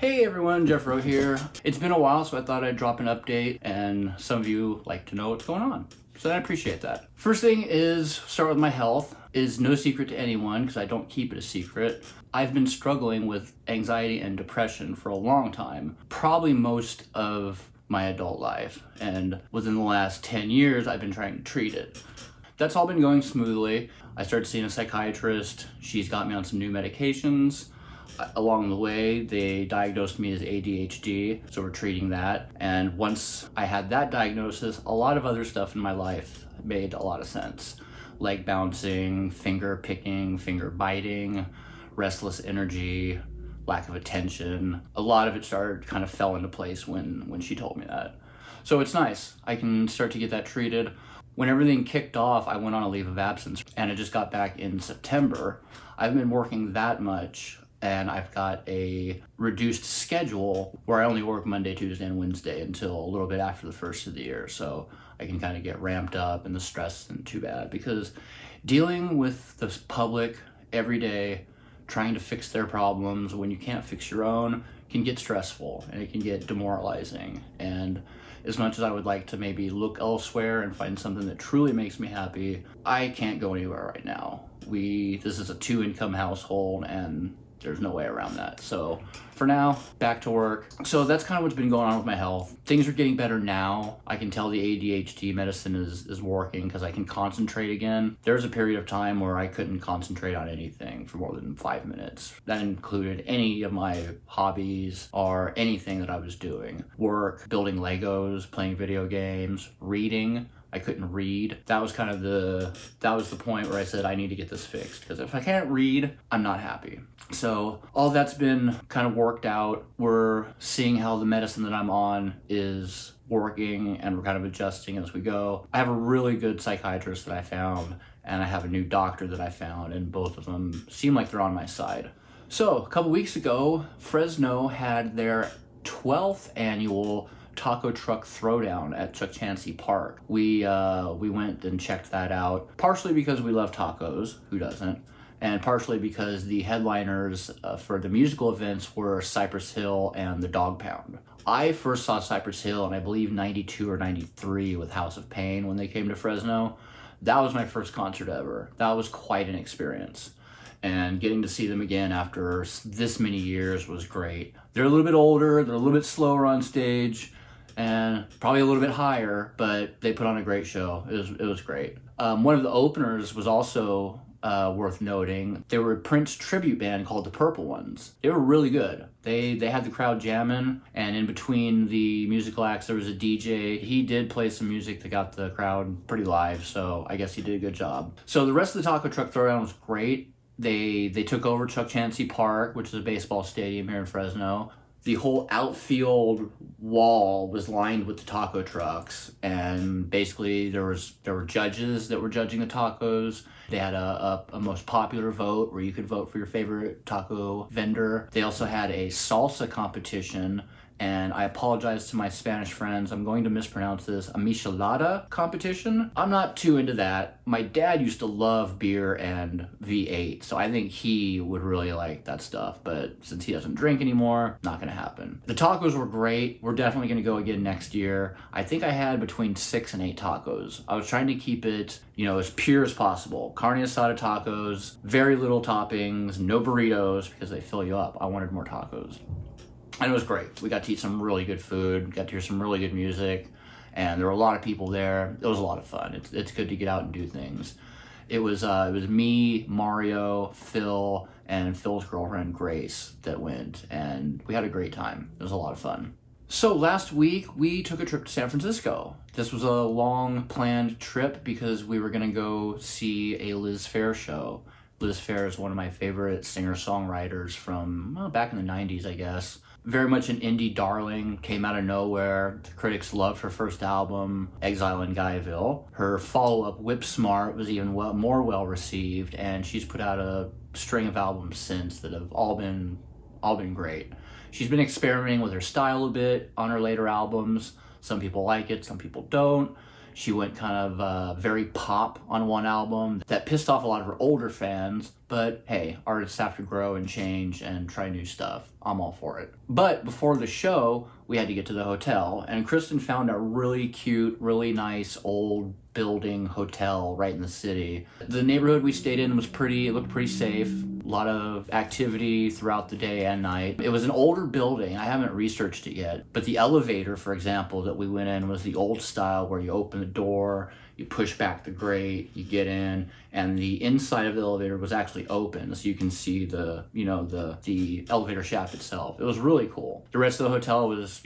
Hey everyone, Jeff Rowe here. It's been a while, so I thought I'd drop an update, and some of you like to know what's going on. So I appreciate that. First thing is, start with my health. It is no secret to anyone, because I don't keep it a secret. I've been struggling with anxiety and depression for a long time, probably most of my adult life. And within the last 10 years, I've been trying to treat it. That's all been going smoothly. I started seeing a psychiatrist. She's got me on some new medications. Along the way, they diagnosed me as ADHD, so we're treating that. And once I had that diagnosis, a lot of other stuff in my life made a lot of sense. Leg bouncing, finger picking, finger biting, restless energy, lack of attention. A lot of it kind of fell into place when she told me that. So it's nice. I can start to get that treated. When everything kicked off, I went on a leave of absence, and I just got back in September. I haven't been working that much, and I've got a reduced schedule where I only work Monday, Tuesday, and Wednesday until a little bit after the first of the year. So I can kind of get ramped up, and the stress isn't too bad, because dealing with the public every day, trying to fix their problems when you can't fix your own, can get stressful, and it can get demoralizing. And as much as I would like to maybe look elsewhere and find something that truly makes me happy, I can't go anywhere right now. This is a 2-income household, and there's no way around that. So for now, back to work. So that's kind of what's been going on with my health. Things are getting better now. I can tell the ADHD medicine is working because I can concentrate again. There was a period of time where I couldn't concentrate on anything for more than 5 minutes. That included any of my hobbies or anything that I was doing. Work, building Legos, playing video games, reading. I couldn't read. That was the point where I said I need to get this fixed, because if I can't read, I'm not happy. So all that's been kind of worked out. We're seeing how the medicine that I'm on is working, and we're kind of adjusting as we go. I have a really good psychiatrist that I found, and I have a new doctor that I found, and both of them seem like they're on my side. So a couple weeks ago, Fresno had their 12th annual taco truck throwdown at Chancey Park. We went and checked that out, partially because we love tacos, who doesn't, and partially because the headliners for the musical events were Cypress Hill and the Dog Pound. I first saw Cypress Hill in, I believe, 92 or 93 with House of Pain when they came to Fresno. That was my first concert ever. That was quite an experience. And getting to see them again after this many years was great. They're a little bit older, they're a little bit slower on stage, and probably a little bit higher, but they put on a great show. It was great. One of the openers was also worth noting. They were a Prince tribute band called the Purple Ones. They were really good. They had the crowd jamming, and in between the musical acts there was a DJ. He did play some music that got the crowd pretty live, so I guess he did a good job. So the rest of the Taco Truck Throwdown was great. They took over Chancey Park, which is a baseball stadium here in Fresno. The whole outfield wall was lined with the taco trucks, and basically there were judges that were judging the tacos. They had a most popular vote where you could vote for your favorite taco vendor. They also had a salsa competition, and I apologize to my Spanish friends, I'm going to mispronounce this, a michelada competition. I'm not too into that. My dad used to love beer and V8, so I think he would really like that stuff, but since he doesn't drink anymore, not gonna happen. The tacos were great. We're definitely gonna go again next year. I think I had between 6 and 8 tacos. I was trying to keep it, as pure as possible. Carne asada tacos, very little toppings, no burritos, because they fill you up. I wanted more tacos. And it was great. We got to eat some really good food, got to hear some really good music, and there were a lot of people there. It was a lot of fun. It's good to get out and do things. It was me, Mario, Phil, and Phil's girlfriend Grace that went, and we had a great time. It was a lot of fun. So last week we took a trip to San Francisco. This was a long planned trip because we were gonna go see a Liz Phair show. Liz Phair is one of my favorite singer-songwriters from back in the 90s, I guess. Very much an indie darling, came out of nowhere. The critics loved her first album, Exile in Guyville. Her follow-up, Whip Smart, was even more well-received, and she's put out a string of albums since that have all been great. She's been experimenting with her style a bit on her later albums. Some people like it, some people don't. She went kind of very pop on one album. That pissed off a lot of her older fans, but hey, artists have to grow and change and try new stuff. I'm all for it. But before the show, we had to get to the hotel, and Kristen found a really cute, really nice old building hotel right in the city. The neighborhood we stayed in was it looked pretty safe. A lot of activity throughout the day and night. It was an older building. I haven't researched it yet, but the elevator, for example, that we went in was the old style where you open the door, you push back the grate, you get in, and the inside of the elevator was actually open, so you can see the elevator shaft itself. It was really cool. The rest of the hotel was,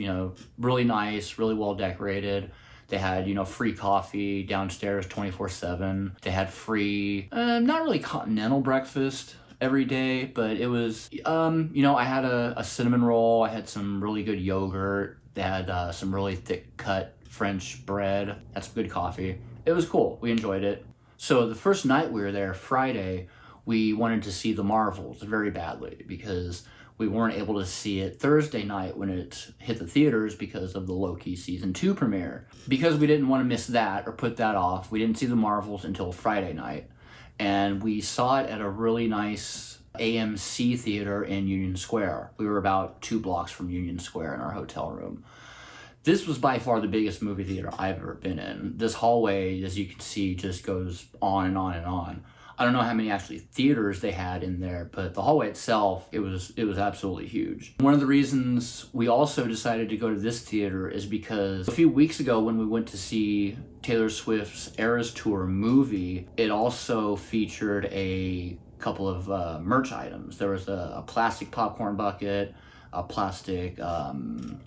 really nice, really well decorated. They had, free coffee downstairs 24/7. They had free, not really continental breakfast every day, but it was, I had a cinnamon roll. I had some really good yogurt. They had some really thick cut French bread. Had some good coffee. It was cool. We enjoyed it. So the first night we were there, Friday, we wanted to see the Marvels very badly because we weren't able to see it Thursday night when it hit the theaters because of the Loki season 2 premiere. Because we didn't want to miss that or put that off, we didn't see the Marvels until Friday night. And we saw it at a really nice AMC theater in Union Square. We were about 2 blocks from Union Square in our hotel room. This was by far the biggest movie theater I've ever been in. This hallway, as you can see, just goes on and on and on. I don't know how many actually theaters they had in there, but the hallway itself, it was absolutely huge. One of the reasons we also decided to go to this theater is because a few weeks ago when we went to see Taylor Swift's Eras Tour movie, it also featured a couple of merch items. There was a plastic popcorn bucket, a plastic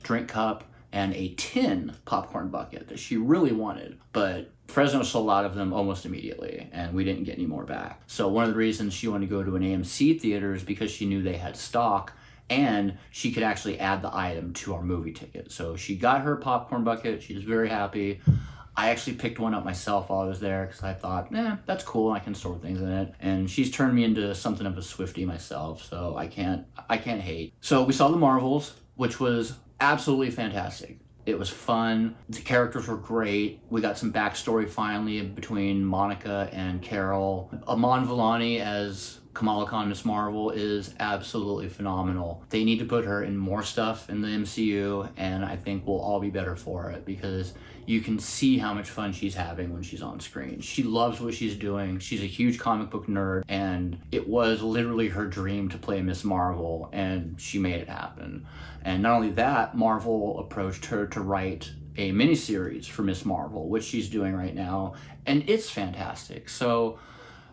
drink cup, and a tin popcorn bucket that she really wanted, but Fresno sold out of them almost immediately, and we didn't get any more back. So one of the reasons she wanted to go to an AMC theater is because she knew they had stock, and she could actually add the item to our movie ticket. So she got her popcorn bucket. She was very happy. I actually picked one up myself while I was there because I thought, that's cool. I can store things in it. And she's turned me into something of a Swiftie myself, so I can't hate. So we saw the Marvels, which was absolutely fantastic. It was fun. The characters were great. We got some backstory finally between Monica and Carol. Iman Vellani as Kamala Khan Ms. Marvel is absolutely phenomenal. They need to put her in more stuff in the MCU, and I think we'll all be better for it because you can see how much fun she's having when she's on screen. She loves what she's doing. She's a huge comic book nerd, and it was literally her dream to play Ms. Marvel, and she made it happen. And not only that, Marvel approached her to write a miniseries for Ms. Marvel, which she's doing right now, and it's fantastic. So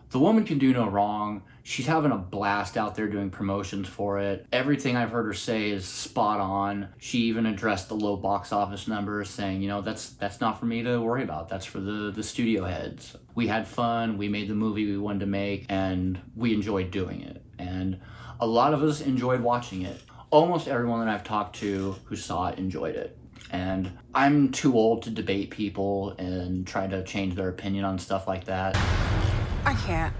the woman can do no wrong. She's having a blast out there doing promotions for it. Everything I've heard her say is spot on. She even addressed the low box office numbers, saying, that's not for me to worry about. That's for the studio heads. We had fun. We made the movie we wanted to make, and we enjoyed doing it. And a lot of us enjoyed watching it. Almost everyone that I've talked to who saw it enjoyed it. And I'm too old to debate people and try to change their opinion on stuff like that. I can't.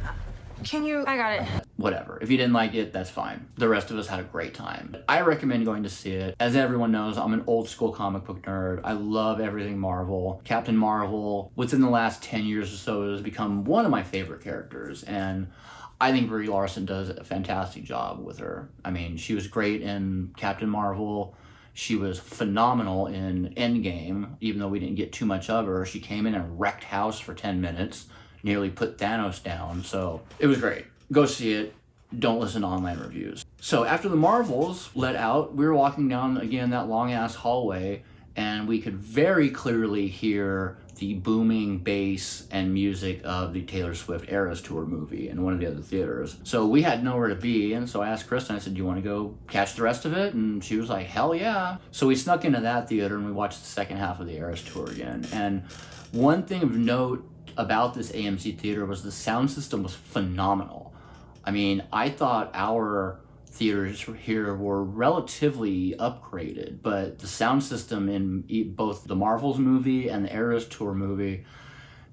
Can you? I got it. Whatever. If you didn't like it, that's fine. The rest of us had a great time. I recommend going to see it. As everyone knows, I'm an old school comic book nerd. I love everything Marvel. Captain Marvel, within the last 10 years or so, has become one of my favorite characters. And I think Brie Larson does a fantastic job with her. I mean, she was great in Captain Marvel. She was phenomenal in Endgame, even though we didn't get too much of her. She came in and wrecked house for 10 minutes. Nearly put Thanos down, so it was great. Go see it. Don't listen to online reviews. So after the Marvels let out, we were walking down again that long-ass hallway, and we could very clearly hear the booming bass and music of the Taylor Swift Eras Tour movie in one of the other theaters. So we had nowhere to be, and so I asked Kristen, I said, do you want to go catch the rest of it? And she was like, hell yeah. So we snuck into that theater, and we watched the second half of the Eras Tour again. And one thing of note about this AMC theater was the sound system was phenomenal. I mean, I thought our theaters here were relatively upgraded, but the sound system in both the Marvels movie and the Eras Tour movie,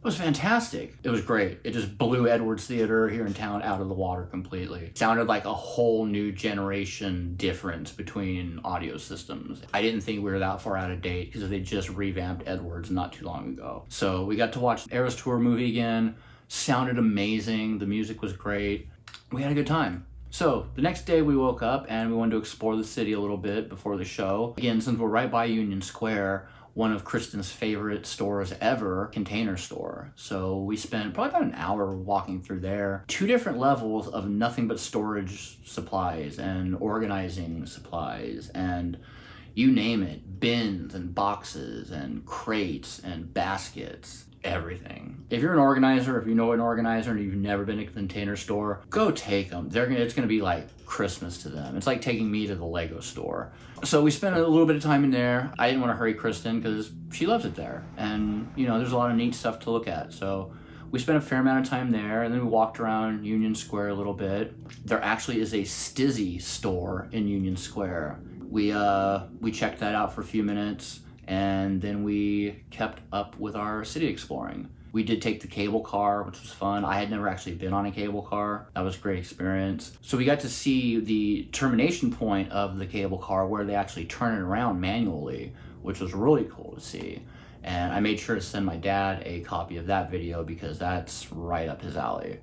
It was fantastic. It was great. It just blew Edwards Theater here in town out of the water completely. It sounded like a whole new generation difference between audio systems. I didn't think we were that far out of date because they just revamped Edwards not too long ago. So we got to watch the Eras Tour movie again. Sounded amazing. The music was great. We had a good time. So the next day we woke up and we wanted to explore the city a little bit before the show. Again, since we're right by Union Square, one of Kristen's favorite stores ever, Container Store. So we spent probably about an hour walking through there. 2 different levels of nothing but storage supplies and organizing supplies and you name it, bins and boxes and crates and baskets. Everything. If you're an organizer, if you know an organizer and you've never been to a Container Store, go take them. It's gonna be like Christmas to them. It's like taking me to the Lego store. So we spent a little bit of time in there. I didn't want to hurry Kristen because she loves it there. And you know, there's a lot of neat stuff to look at. So we spent a fair amount of time there and then we walked around Union Square a little bit. There actually is a Stizzy store in Union Square. We checked that out for a few minutes. And then we kept up with our city exploring. We did take the cable car, which was fun. I had never actually been on a cable car. That was a great experience. So we got to see the termination point of the cable car where they actually turn it around manually, which was really cool to see. And I made sure to send my dad a copy of that video because that's right up his alley.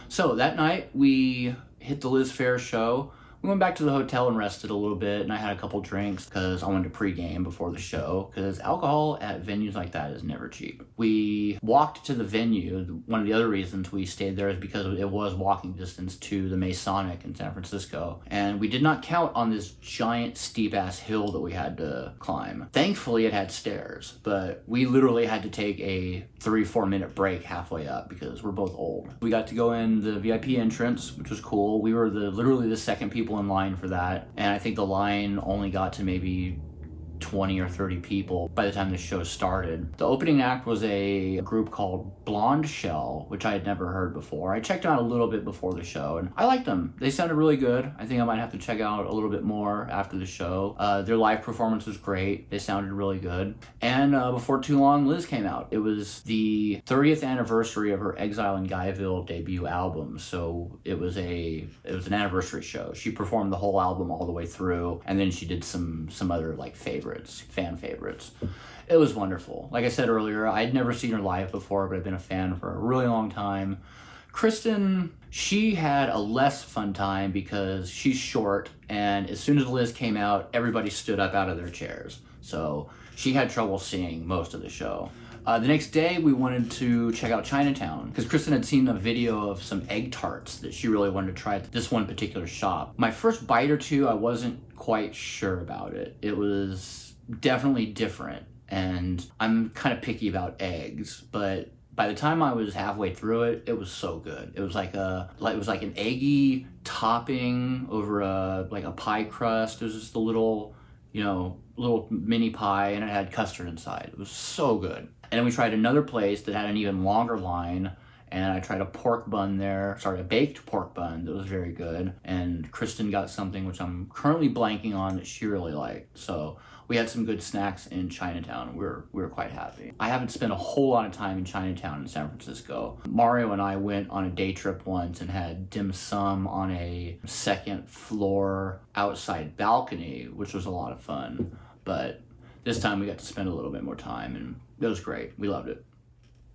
So that night we hit the Liz Phair show. We went back to the hotel and rested a little bit, and I had a couple drinks because I wanted to pregame before the show, because alcohol at venues like that is never cheap. We walked to the venue. One of the other reasons we stayed there is because it was walking distance to the Masonic in San Francisco, and we did not count on this giant steep-ass hill that we had to climb. Thankfully, it had stairs, but we literally had to take a 3-4 minute break halfway up because we're both old. We got to go in the VIP entrance, which was cool. We were literally the second people in line for that, and I think the line only got to maybe 20 or 30 people by the time the show started. The opening act was a group called Blonde Shell, which I had never heard before. I checked out a little bit before the show and I liked them. They sounded really good. I think I might have to check out a little bit more after the show. Their live performance was great. They sounded really good. And before too long, Liz came out. It was the 30th anniversary of her Exile in Guyville debut album, so it was an anniversary show. She performed the whole album all the way through, and then she did some other like fan favorites. It was wonderful. Like I said earlier, I'd never seen her live before, but I've been a fan for a really long time. Kristen, she had a less fun time because she's short, and as soon as Liz came out, everybody stood up out of their chairs. So she had trouble seeing most of the show. The next day, we wanted to check out Chinatown because Kristen had seen a video of some egg tarts that she really wanted to try at this one particular shop. My first bite or two, I wasn't quite sure about it. It was definitely different, and I'm kind of picky about eggs, but by the time I was halfway through it, it was so good. It was like an eggy topping over a pie crust. It was just a little mini pie, and it had custard inside. It was so good. And then we tried another place that had an even longer line, and I tried a baked pork bun that was very good. And Kristen got something which I'm currently blanking on that she really liked. So we had some good snacks in Chinatown. We were quite happy. I haven't spent a whole lot of time in Chinatown in San Francisco. Mario and I went on a day trip once and had dim sum on a second floor outside balcony, which was a lot of fun. But this time we got to spend a little bit more time, and it was great. We loved it.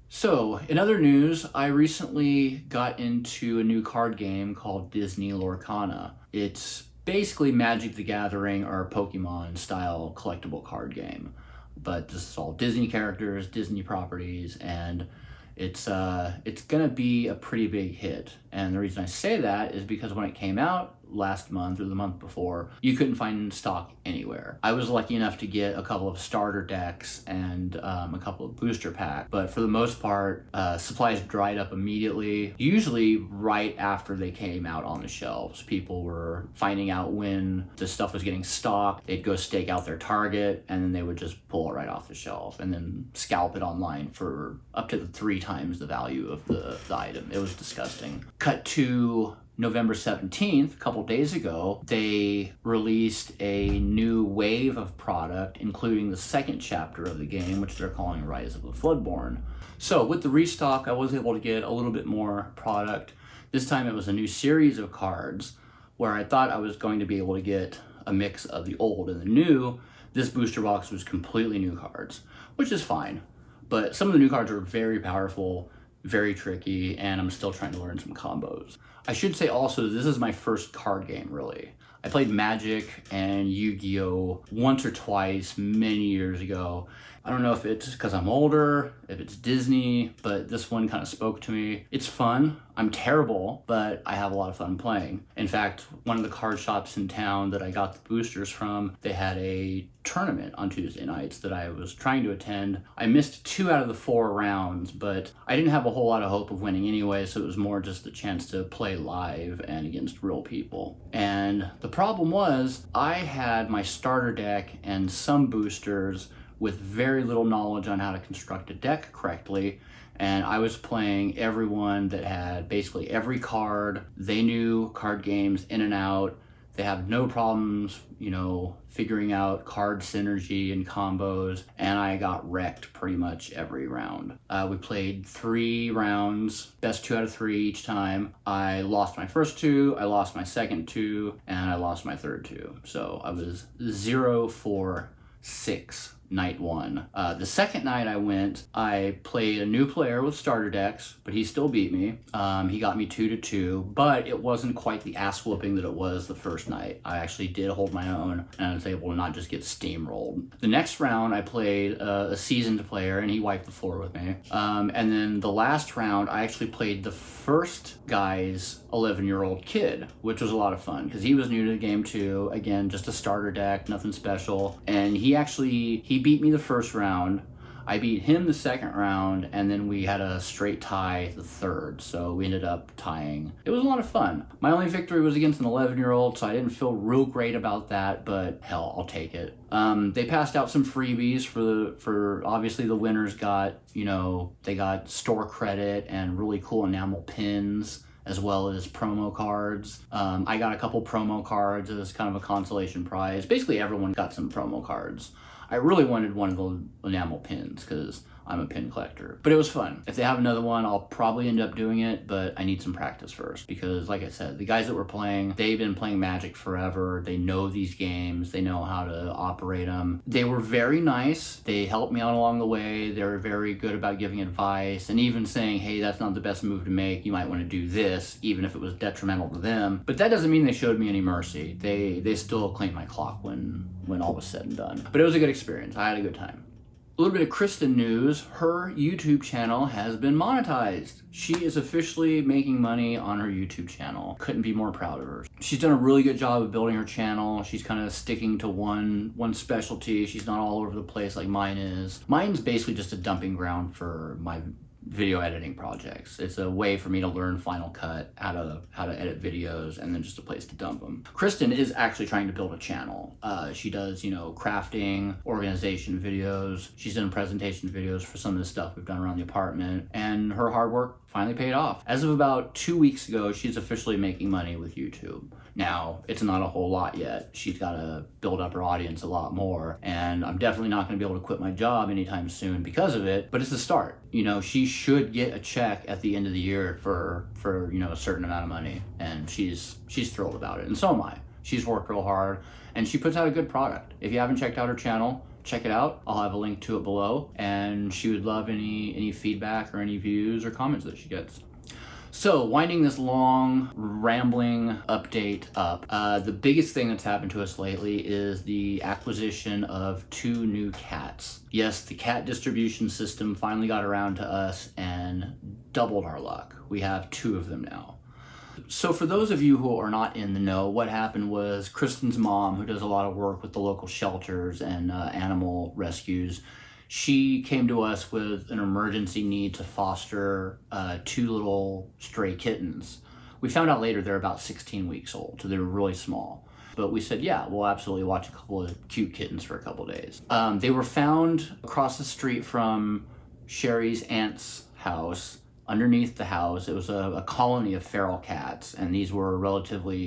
So, in other news, I recently got into a new card game called Disney Lorcana. It's basically Magic the Gathering or Pokemon style collectible card game. But this is all Disney characters, Disney properties, and it's gonna be a pretty big hit. And the reason I say that is because when it came out last month or the month before, you couldn't find stock anywhere. I was lucky enough to get a couple of starter decks and a couple of booster packs, but for the most part, supplies dried up immediately, usually right after they came out on the shelves. People were finding out when the stuff was getting stocked. They'd go stake out their target, and then they would just pull it right off the shelf and then scalp it online for up to 3 times the value of the item. It was disgusting. Cut to November 17th, a couple days ago, they released a new wave of product, including the second chapter of the game, which they're calling Rise of the Floodborn. So with the restock, I was able to get a little bit more product. This time it was a new series of cards where I thought I was going to be able to get a mix of the old and the new. This booster box was completely new cards, which is fine. But some of the new cards are very powerful, very tricky, and I'm still trying to learn some combos. I should say also, this is my first card game, really. I played Magic and Yu-Gi-Oh! Once or twice many years ago. I don't know if it's because I'm older, if it's Disney, but this one kind of spoke to me. It's fun. I'm terrible, but I have a lot of fun playing. In fact, one of the card shops in town that I got the boosters from, they had a tournament on Tuesday nights that I was trying to attend. I missed 2 out of the 4 rounds, but I didn't have a whole lot of hope of winning anyway, so it was more just a chance to play live and against real people. And the problem was, I had my starter deck and some boosters with very little knowledge on how to construct a deck correctly, and I was playing everyone that had basically every card. They knew card games in and out. They have no problems, figuring out card synergy and combos, and I got wrecked pretty much every round. We played 3 rounds, best 2 out of 3 each time. I lost my first 2, I lost my second 2, and I lost my third 2. So I was 0-for-6 night 1. The second night I played a new player with starter decks, but he still beat me. He got me 2-2, but it wasn't quite the ass whooping that it was the first night. I actually did hold my own, and I was able to not just get steamrolled. The next round I played a seasoned player, and he wiped the floor with me. And then the last round I actually played the first guy's 11-year-old kid, which was a lot of fun because he was new to the game too. Again, just a starter deck, nothing special. And he beat me the first round. I beat him the second round, and then we had a straight tie the third, so we ended up tying. It was a lot of fun. My only victory was against an 11-year-old, so I didn't feel real great about that, but hell, I'll take it. They passed out some freebies for obviously the winners got, they got store credit and really cool enamel pins, as well as promo cards. I got a couple promo cards as kind of a consolation prize. Basically everyone got some promo cards. I really wanted one of the enamel pins because I'm a pin collector, but it was fun. If they have another one, I'll probably end up doing it, but I need some practice first because, like I said, the guys that were playing, they've been playing Magic forever. They know these games. They know how to operate them. They were very nice. They helped me out along the way. They were very good about giving advice and even saying, hey, that's not the best move to make. You might want to do this, even if it was detrimental to them. But that doesn't mean they showed me any mercy. They still cleaned my clock when all was said and done. But it was a good experience. I had a good time. A little bit of Kristen news. Her YouTube channel has been monetized. She is officially making money on her YouTube channel. Couldn't be more proud of her. She's done a really good job of building her channel. She's kind of sticking to one specialty. She's not all over the place like mine is. Mine's basically just a dumping ground for my video editing projects. It's a way for me to learn Final Cut, how to edit videos, and then just a place to dump them. Kristen is actually trying to build a channel. She does, crafting, organization videos. She's done presentation videos for some of the stuff we've done around the apartment, and her hard work finally paid off. As of about 2 weeks ago, she's officially making money with YouTube. Now, it's not a whole lot yet. She's got to build up her audience a lot more, and I'm definitely not going to be able to quit my job anytime soon because of it, but it's a start. She should get a check at the end of the year for a certain amount of money, and she's thrilled about it, and so am I. She's worked real hard, and she puts out a good product. If you haven't checked out her channel, check it out. I'll have a link to it below, and she would love any feedback or any views or comments that she gets. So, winding this long, rambling update up, the biggest thing that's happened to us lately is the acquisition of 2 new cats. Yes, the cat distribution system finally got around to us and doubled our luck. We have 2 of them now. So for those of you who are not in the know, what happened was Kristen's mom, who does a lot of work with the local shelters and animal rescues, she came to us with an emergency need to foster 2 little stray kittens. We found out later they're about 16 weeks old, so they're really small. But we said, yeah, we'll absolutely watch a couple of cute kittens for a couple of days. They were found across the street from Sherry's aunt's house. underneath the house. It was a colony of feral cats, and these were relatively,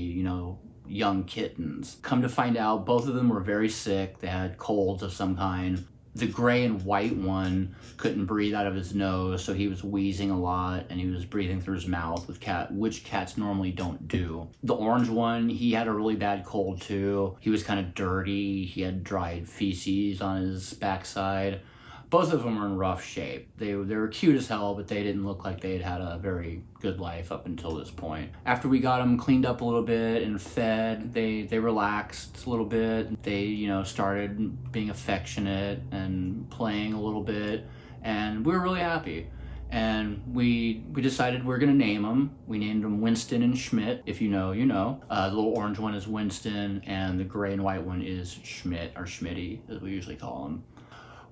young kittens. Come to find out, both of them were very sick. They had colds of some kind. The gray and white one couldn't breathe out of his nose, so he was wheezing a lot, and he was breathing through his mouth, which cats normally don't do. The orange one, he had a really bad cold too. He was kind of dirty. He had dried feces on his backside. Both of them were in rough shape. They were cute as hell, but they didn't look like they had a very good life up until this point. After we got them cleaned up a little bit and fed, they relaxed a little bit. They, started being affectionate and playing a little bit, and we were really happy. And we decided we're gonna name them. We named them Winston and Schmidt. If you know, you know. The little orange one is Winston, and the gray and white one is Schmidt, or Schmitty, as we usually call them.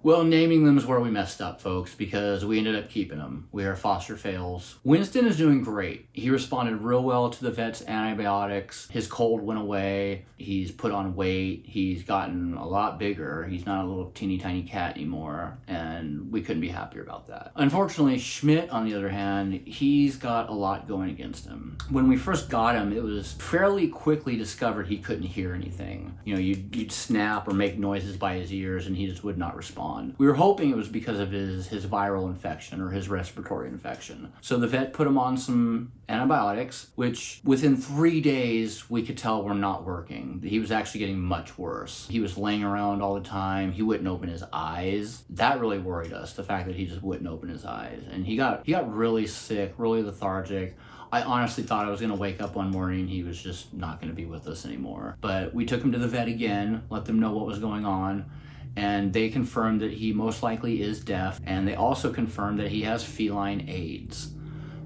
Well, naming them is where we messed up, folks, because we ended up keeping them. We are foster fails. Winston is doing great. He responded real well to the vet's antibiotics. His cold went away. He's put on weight. He's gotten a lot bigger. He's not a little teeny tiny cat anymore, and we couldn't be happier about that. Unfortunately, Schmidt, on the other hand, he's got a lot going against him. When we first got him, it was fairly quickly discovered he couldn't hear anything. You'd snap or make noises by his ears, and he just would not respond. We were hoping it was because of his viral infection or his respiratory infection. So the vet put him on some antibiotics, which within 3 days we could tell were not working. He was actually getting much worse. He was laying around all the time. He wouldn't open his eyes. That really worried us, the fact that he just wouldn't open his eyes. And he got really sick, really lethargic. I honestly thought I was gonna wake up one morning, he was just not gonna be with us anymore. But we took him to the vet again, let them know what was going on, and they confirmed that he most likely is deaf, and they also confirmed that he has feline AIDS.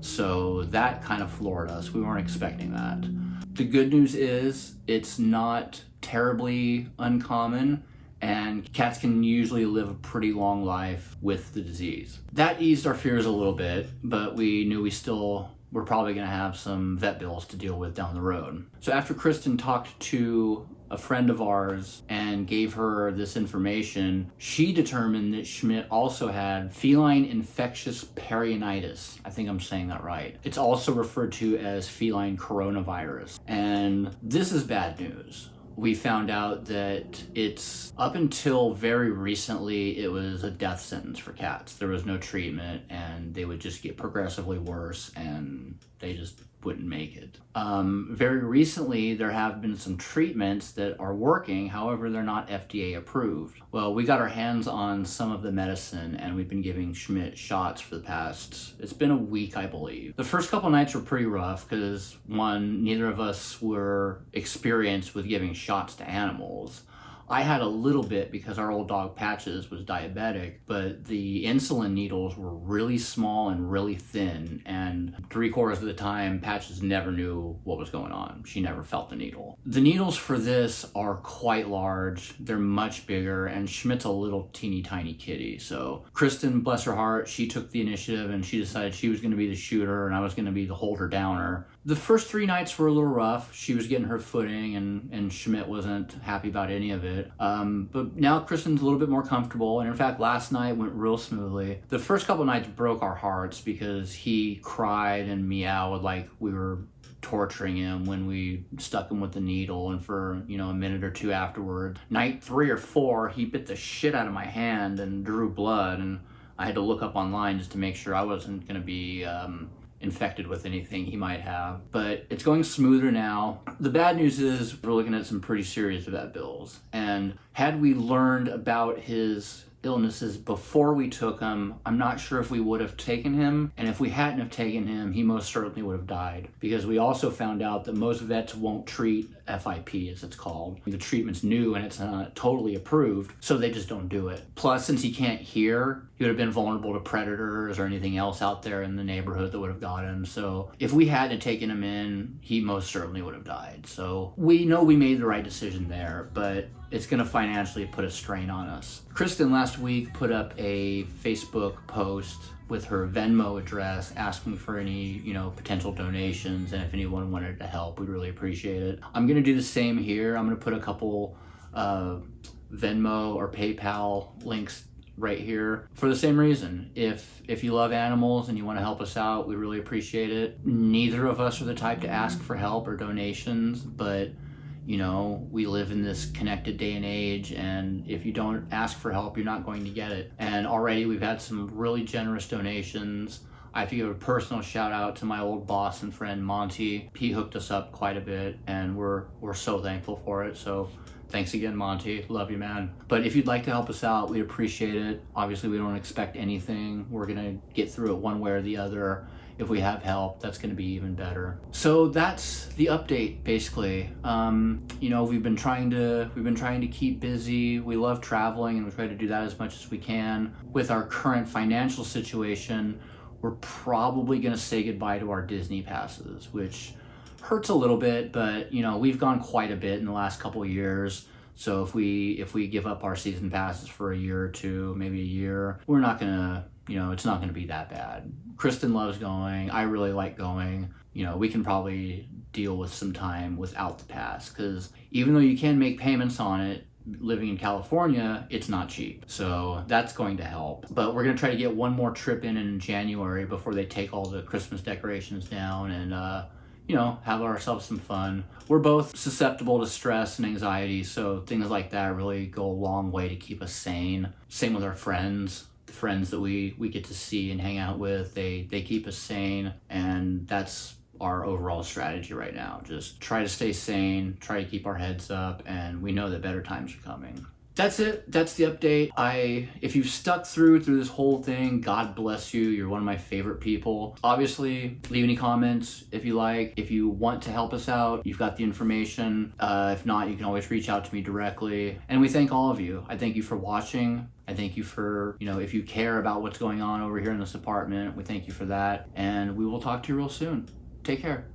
So that kind of floored us. We weren't expecting that. The good news is it's not terribly uncommon, and cats can usually live a pretty long life with the disease. That eased our fears a little bit, but we knew we're probably gonna have some vet bills to deal with down the road. So after Kristen talked to a friend of ours and gave her this information, she determined that Schmidt also had feline infectious peritonitis. I think I'm saying that right. It's also referred to as feline coronavirus. And this is bad news. We found out that it's up until very recently, it was a death sentence for cats. There was no treatment, and they would just get progressively worse, and they just wouldn't make it. Very recently, there have been some treatments that are working, however, they're not FDA approved. Well, we got our hands on some of the medicine, and we've been giving Schmidt shots for the past, it's been a week, I believe. The first couple nights were pretty rough because, one, neither of us were experienced with giving shots to animals. I had a little bit because our old dog Patches was diabetic, but the insulin needles were really small and really thin, and 3/4 of the time Patches never knew what was going on. She never felt the needle. The needles for this are quite large. They're much bigger, and Schmidt's a little teeny tiny kitty. So Kristen, bless her heart, she took the initiative and she decided she was going to be the shooter and I was going to be the holder downer. The first 3 nights were a little rough. She was getting her footing, and Schmidt wasn't happy about any of it. But now Kristen's a little bit more comfortable, and in fact, last night went real smoothly. The first couple nights broke our hearts because he cried and meowed like we were torturing him when we stuck him with the needle, and for a minute or two afterward. Night 3 or 4, he bit the shit out of my hand and drew blood, and I had to look up online just to make sure I wasn't going to be infected with anything he might have. But it's going smoother now. The bad news is we're looking at some pretty serious vet bills, and had we learned about his illnesses before we took him, I'm not sure if we would have taken him, and if we hadn't have taken him, he most certainly would have died, because we also found out that most vets won't treat FIP, as it's called. The treatment's new and it's not totally approved, so they just don't do it. Plus, since he can't hear, he would have been vulnerable to predators or anything else out there in the neighborhood that would have got him. So if we hadn't taken him in, he most certainly would have died. So we know we made the right decision there, but it's going to financially put a strain on us. Kristen last week put up a Facebook post with her Venmo address asking for any, potential donations, and if anyone wanted to help, we'd really appreciate it. I'm going to do the same here. I'm going to put a couple Venmo or PayPal links right here for the same reason. If you love animals and you want to help us out, we really appreciate it. Neither of us are the type to ask for help or donations, but you know, we live in this connected day and age, and if you don't ask for help, you're not going to get it. And already we've had some really generous donations. I have to give a personal shout out to my old boss and friend Monty. He hooked us up quite a bit, and we're so thankful for it. So thanks again, Monty. Love you, man. But if you'd like to help us out, we'd appreciate it. Obviously, we don't expect anything. We're gonna get through it one way or the other. If we have help, that's gonna be even better. So that's the update, basically. You know, we've been trying to keep busy. We love traveling, and we try to do that as much as we can. With our current financial situation, we're probably gonna say goodbye to our Disney passes, which hurts a little bit, but you know, we've gone quite a bit in the last couple of years. So if we give up our season passes for a year or two, maybe a year, we're not gonna, you know, it's not gonna be that bad. Kristen loves going. I really like going. You know, we can probably deal with some time without the pass, because even though you can make payments on it, living in California, it's not cheap. So that's going to help. But we're gonna try to get one more trip in January before they take all the Christmas decorations down, and you know, have ourselves some fun. We're both susceptible to stress and anxiety, so things like that really go a long way to keep us sane. Same with our friends. The friends that we get to see and hang out with, they keep us sane, and that's our overall strategy right now. Just try to stay sane, try to keep our heads up, and we know that better times are coming. That's it. That's the update. If you've stuck through this whole thing, God bless you. You're one of my favorite people. Obviously, leave any comments if you like. If you want to help us out, you've got the information. If not, you can always reach out to me directly. And we thank all of you. I thank you for watching. I thank you for, you know, if you care about what's going on over here in this apartment, we thank you for that. And we will talk to you real soon. Take care.